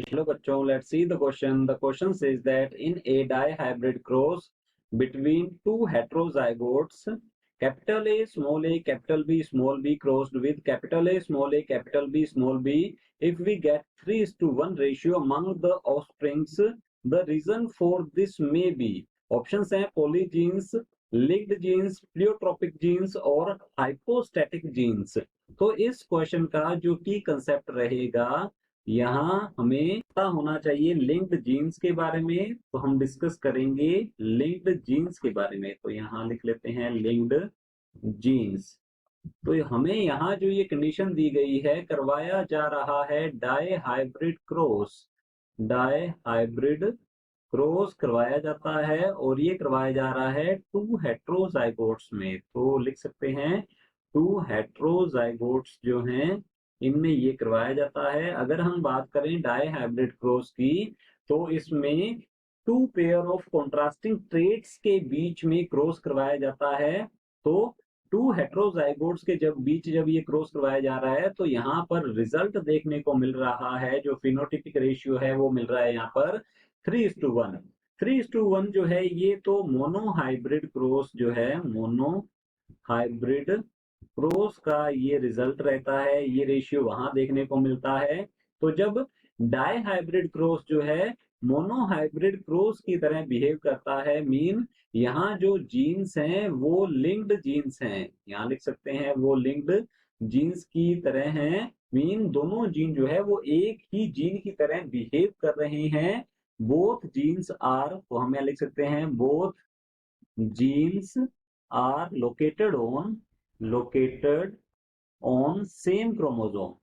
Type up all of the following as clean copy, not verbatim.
Hello bachcho, let's see the question. The question says that in a dihybrid cross between two heterozygotes, capital A, capital B crossed with capital A, capital B, small b, if we get 3:1 ratio among the offsprings, the reason for this may be. Options हैं polygenes, linked genes, pleiotropic genes और hypostatic genes. तो इस question का जो की concept रहेगा, यहाँ हमें पता होना चाहिए लिंक्ड जीन्स के बारे में। तो हम डिस्कस करेंगे लिंक्ड जीन्स के बारे में। तो यहाँ लिख लेते हैं लिंक्ड जीन्स। तो हमें यहाँ जो ये कंडीशन दी गई है, करवाया जा रहा है डाई हाइब्रिड क्रॉस करवाया जाता है और ये करवाया जा रहा है टू हेट्रोजाइगोट्स में। तो लिख सकते हैं टू हेट्रोजाइगोट्स जो हैं इनमें ये करवाया जाता है। अगर हम बात करें डाई हाइब्रिड क्रॉस की, तो इसमें two pair of contrasting traits के बीच में क्रॉस करवाया जाता है। तो टू हेट्रोजाइगोट्स के जब ये क्रॉस करवाया जा रहा है, तो यहाँ पर रिजल्ट देखने को मिल रहा है, जो फिनोटिपिक रेशियो है वो मिल रहा है यहाँ पर 3:1। 3:1 जो है ये तो मोनोहाइब्रिड क्रॉस जो है, मोनोहाइब्रिड क्रॉस का ये रिजल्ट रहता है, ये रेशियो वहां देखने को मिलता है। तो जब डाई हाइब्रिड क्रॉस जो है मोनोहाइब्रिड क्रॉस की तरह बिहेव करता है, मीन यहाँ जो जीन्स हैं वो लिंक्ड जीन्स हैं, यहाँ लिख सकते हैं वो लिंक्ड जीन्स की तरह हैं, मीन दोनों जीन जो है वो एक ही जीन की तरह बिहेव कर रहे हैं। बोथ जीन्स आर, तो हम यहाँ लिख सकते हैं both genes are located on same chromosome.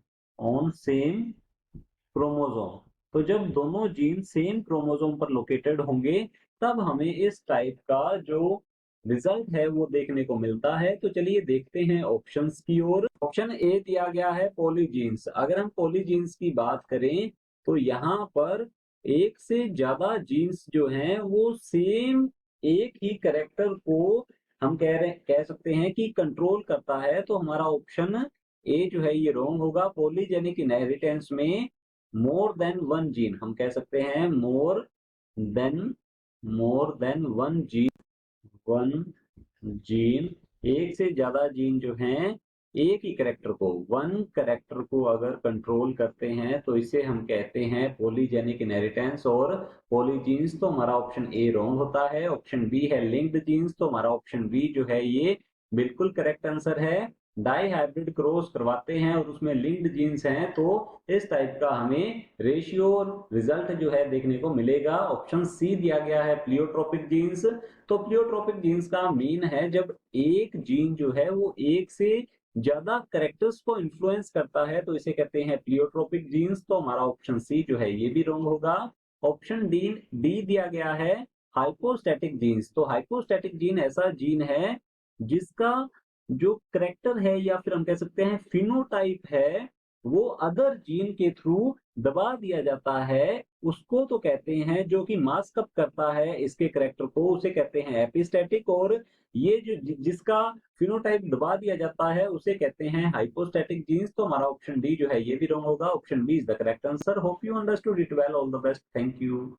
तो जब दोनों जीन सेम क्रोमोसोम पर लोकेटेड होंगे, तब हमें इस टाइप का जो रिजल्ट है वो देखने को मिलता है। तो चलिए देखते हैं ऑप्शंस की ओर। ऑप्शन ए दिया गया है पॉलीजीन्स। अगर हम पॉलीजीन्स की बात करें, तो यहाँ पर एक से ज्यादा जीन्स जो हैं वो सेम एक ही कैरेक्टर को हम कह सकते हैं कि कंट्रोल करता है। तो हमारा ऑप्शन ए जो है ये रॉन्ग होगा। पॉलीजेनिक इनहेरिटेंस में मोर देन वन जीन, हम कह सकते हैं मोर देन वन जीन, एक से ज्यादा जीन जो हैं एक ही कैरेक्टर को, वन कैरेक्टर को अगर कंट्रोल करते हैं, तो इसे हम कहते हैं पॉलीजेनिक इनहेरिटेंस और पॉलीजीन्स। तो हमारा ऑप्शन ए रॉन्ग होता है। ऑप्शन बी है लिंक्ड जीन्स, तो हमारा ऑप्शन बी जो है ये बिल्कुल करेक्ट आंसर है। डाई हाइब्रिड क्रॉस करवाते हैं और उसमें लिंक्ड जीन्स हैं, तो इस टाइप का हमें रेशियो रिजल्ट जो है देखने को मिलेगा। ऑप्शन सी दिया गया है प्लियोट्रोपिक जीन्स। तो प्लियोट्रोपिक जीन्स का मीन है जब एक जीन जो है वो एक से ज्यादा कैरेक्टर्स को इन्फ्लुएंस करता है, तो इसे कहते हैं प्लियोट्रोपिक जीन्स। तो हमारा ऑप्शन सी जो है ये भी रॉन्ग होगा। ऑप्शन डी दिया गया है हाइपोस्टैटिक जीन्स। तो हाइपोस्टैटिक जीन ऐसा जीन है जिसका जो करेक्टर है या फिर हम कह सकते हैं फिनोटाइप है, वो अदर जीन के थ्रू दबा दिया जाता है। उसको तो कहते हैं जो कि मास्क अप करता है इसके करेक्टर को, उसे कहते हैं एपिस्टैटिक। और ये जो जिसका फिनोटाइप दबा दिया जाता है उसे कहते हैं हाइपोस्टैटिक जीन्स। तो हमारा ऑप्शन डी जो है ये भी रॉन्ग होगा। Option B is the correct answer. Hope you understood it well. All the best. Thank you.